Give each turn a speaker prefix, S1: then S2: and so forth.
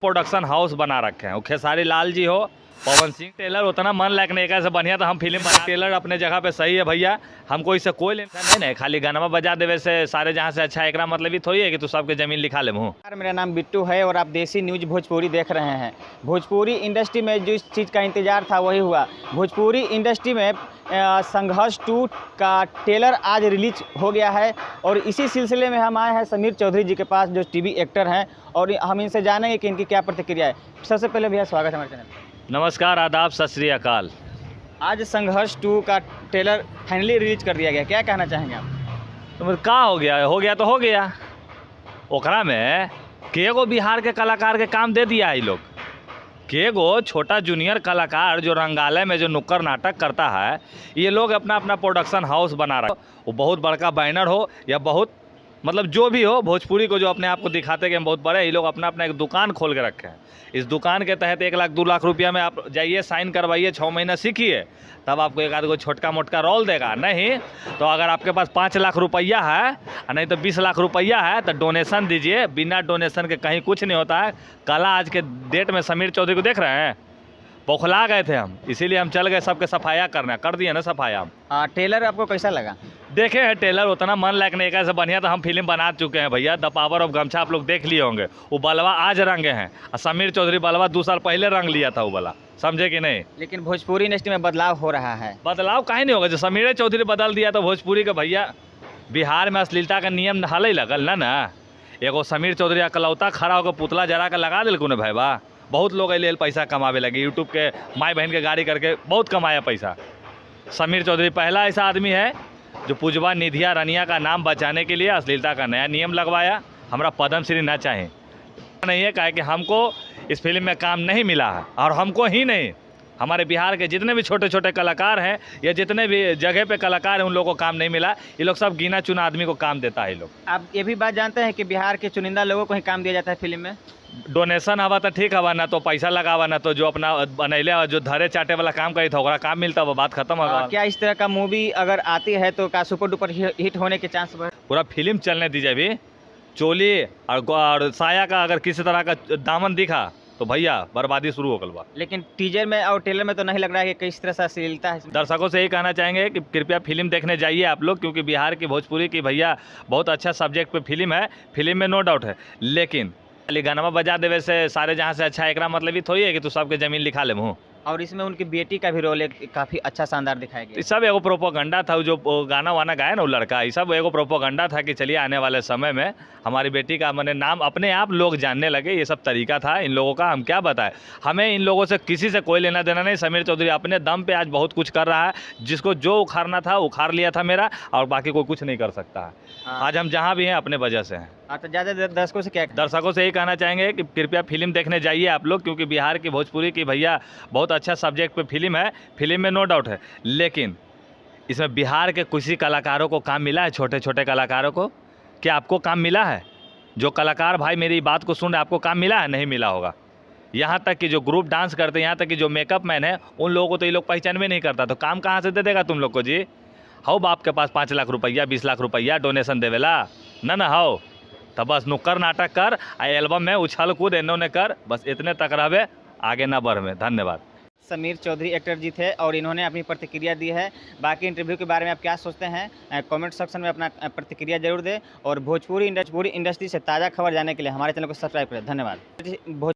S1: Production house बना रखे हैं। वो खेसारी लाल जी हो, पवन सिंह, टेलर उतना मन लायक नहीं कैसे बढ़िया तो हम फिल्म बना। टेलर अपने जगह पे सही है भैया, हमको इससे कोई लेना नहीं। खाली गाना बजा देवे से सारे जहाँ से अच्छा एकरा मतलब ही थोड़ी है कि तू सबके जमीन लिखा ले मुँह।
S2: मेरा नाम बिट्टू है और आप देसी न्यूज भोजपुरी देख रहे हैं। भोजपुरी इंडस्ट्री में जिस चीज़ का इंतजार था वही हुआ। भोजपुरी इंडस्ट्री में संघर्ष 2 का ट्रेलर आज रिलीज हो गया है और इसी सिलसिले में हम आए हैं समीर चौधरी जी के पास, जो टीवी एक्टर हैं, और हम इनसे जानेंगे कि इनकी क्या प्रतिक्रिया है। सबसे पहले भैया स्वागत है हमारे चैनल पर।
S1: नमस्कार, आदाब, सत श्री अकाल।
S2: आज संघर्ष 2 का ट्रेलर फाइनली रिलीज कर दिया गया, क्या कहना चाहेंगे आप?
S1: तो का हो गया तो हो गया। ओकरा में केगो बिहार के कलाकार के काम दे दिया है ये लोग। केगो छोटा जूनियर कलाकार जो रंगालय में जो नुक्कड़ नाटक करता है, ये लोग अपना अपना प्रोडक्शन हाउस बना रहा है। वो बहुत बड़का बैनर हो या बहुत मतलब जो भी हो, भोजपुरी को जो अपने आप को दिखाते कि हम बहुत बड़े, ये लोग अपना अपना एक दुकान खोल के रखे हैं। इस दुकान के तहत 1 लाख 2 लाख रुपया में आप जाइए, साइन करवाइए, 6 महीना सीखिए, तब आपको एक आध को छोटका मोटका रोल देगा। नहीं तो अगर आपके पास 5 लाख रुपया है, नहीं तो 20 लाख रुपया है, तो डोनेशन दीजिए। बिना डोनेशन के कहीं कुछ नहीं होता है। कल आज के डेट में समीर चौधरी को देख रहे हैं, बौखला गए थे हम, इसीलिए हम चल गए सबके सफाया करने, कर दिए ना सफाया हम।
S2: ट्रेलर आपको कैसा लगा?
S1: देखे हैं टेलर, उतना मन लायक नहीं कैसे बढ़िया तो हम फिल्म बना चुके हैं भैया। द पावर ऑफ गमछा आप लोग देख लिए होंगे। वो बलवा आज रंगे हैं और समीर चौधरी बलवा 2 साल पहले रंग लिया था वो वाला, समझे कि नहीं?
S2: लेकिन भोजपुरी इंडस्ट्री में बदलाव हो रहा है।
S1: बदलाव काहे नहीं होगा? जो समीर चौधरी बदल दिया तो भोजपुरी के भैया, बिहार में अश्लीलता का नियम हाल ही लगल ना। एगो समीर चौधरी अकलौता खड़ा होकर पुतला जरा के लगा दिल ने भाई बा। बहुत लोग अल पैसा कमावे लगे, यूट्यूब के माई बहन के गाड़ी करके बहुत कमाया पैसा। समीर चौधरी पहला ऐसा आदमी है जो पूजवा निधिया रनिया का नाम बचाने के लिए अश्लीलता का नया नियम लगवाया। हमारा पद्म श्री ना चाहे नहीं है, काहे कि हमको इस फिल्म में काम नहीं मिला है, और हमको ही नहीं, हमारे बिहार के जितने भी छोटे छोटे कलाकार हैं या जितने भी जगह पे कलाकार हैं, उन लोगों को काम नहीं मिला। ये लोग सब गिना चुना आदमी को काम देता है। ये लोग,
S2: आप ये भी बात जानते हैं कि बिहार के चुनिंदा लोगों को ही काम दिया जाता है फिल्म में?
S1: डोनेशन हवा तो ठीक हवा, ना तो पैसा लगावा, ना तो जो अपना बनैले जो धरे चाटे वाला काम करी था ओकरा काम मिलता, वो बात खत्म होगा।
S2: क्या इस तरह का मूवी अगर आती है तो क्या सुपर डुपर हिट होने के चांस बढ़?
S1: पूरा फिल्म चलने दीजिए। अभी चोली और साया का अगर किसी तरह का दामन दिखा तो भैया बर्बादी शुरू हो गल बा।
S2: लेकिन टीजर में और ट्रेलर में तो नहीं लग रहा है कि किस तरह से अश्लीलता है।
S1: दर्शकों से यही कहना चाहेंगे कि कृपया फिल्म देखने जाइए आप लोग, क्योंकि बिहार की भोजपुरी की भैया बहुत अच्छा सब्जेक्ट पे फिल्म है। फिल्म में नो डाउट है, लेकिन खाली गाना बजा देवे से सारे जहाँ से अच्छा एकरा मतलब ही थोड़ी है कि तू सबके जमीन लिखा ले मुँह।
S2: और इसमें उनकी बेटी का भी रोल काफ़ी अच्छा शानदार दिखाया गया।
S1: ये सब एगो प्रोपोगंडा था। जो गाना वाना गाया ना वो लड़का, ये सब एगो प्रोपोगंडा था कि चलिए आने वाले समय में हमारी बेटी का मैंने नाम अपने आप लोग जानने लगे। ये सब तरीका था इन लोगों का। हम क्या बताएं, हमें इन लोगों से किसी से कोई लेना देना नहीं। समीर चौधरी अपने दम पे आज बहुत कुछ कर रहा है। जिसको जो उखाड़ना था उखाड़ लिया था मेरा, और बाकी कोई कुछ नहीं कर सकता है। आज हम जहाँ भी हैं अपने वजह से हैं।
S2: तो ज़्यादा दर्शकों से क्या?
S1: दर्शकों से यही कहना चाहेंगे कि कृपया फिल्म देखने जाइए आप लोग, क्योंकि बिहार की भोजपुरी की भैया बहुत अच्छा सब्जेक्ट पे फिल्म है। फिल्म में नो डाउट है, लेकिन इसमें बिहार के किसी कलाकारों को काम मिला है? छोटे छोटे कलाकारों को क्या आपको काम मिला है? जो कलाकार भाई मेरी बात को सुन रहे, आपको काम मिला है? नहीं मिला होगा। यहाँ तक कि जो ग्रुप डांस करते हैं, यहाँ तक कि जो मेकअप मैन है, उन लोगों को तो ये लोग पहचान में नहीं करता। तो काम कहाँ से दे देगा तुम लोग को जी? हो बाप के पास 5 लाख रुपया 20 लाख रुपया डोनेशन देवेला ना हो, तो बस नुक्कड़ नाटक कर, एल्बम में उछल कूद इन्होंने कर, बस इतने तक रहे, आगे ना बढ़ में। धन्यवाद। समीर
S2: चौधरी एक्टर जी थे और इन्होंने अपनी प्रतिक्रिया दी है। बाकी इंटरव्यू के बारे में आप क्या सोचते हैं, कमेंट सेक्शन में अपना प्रतिक्रिया जरूर दें। और भोजपुरी इंडस्ट्री से ताज़ा खबर जानने के लिए हमारे चैनल को सब्सक्राइब करें। धन्यवाद।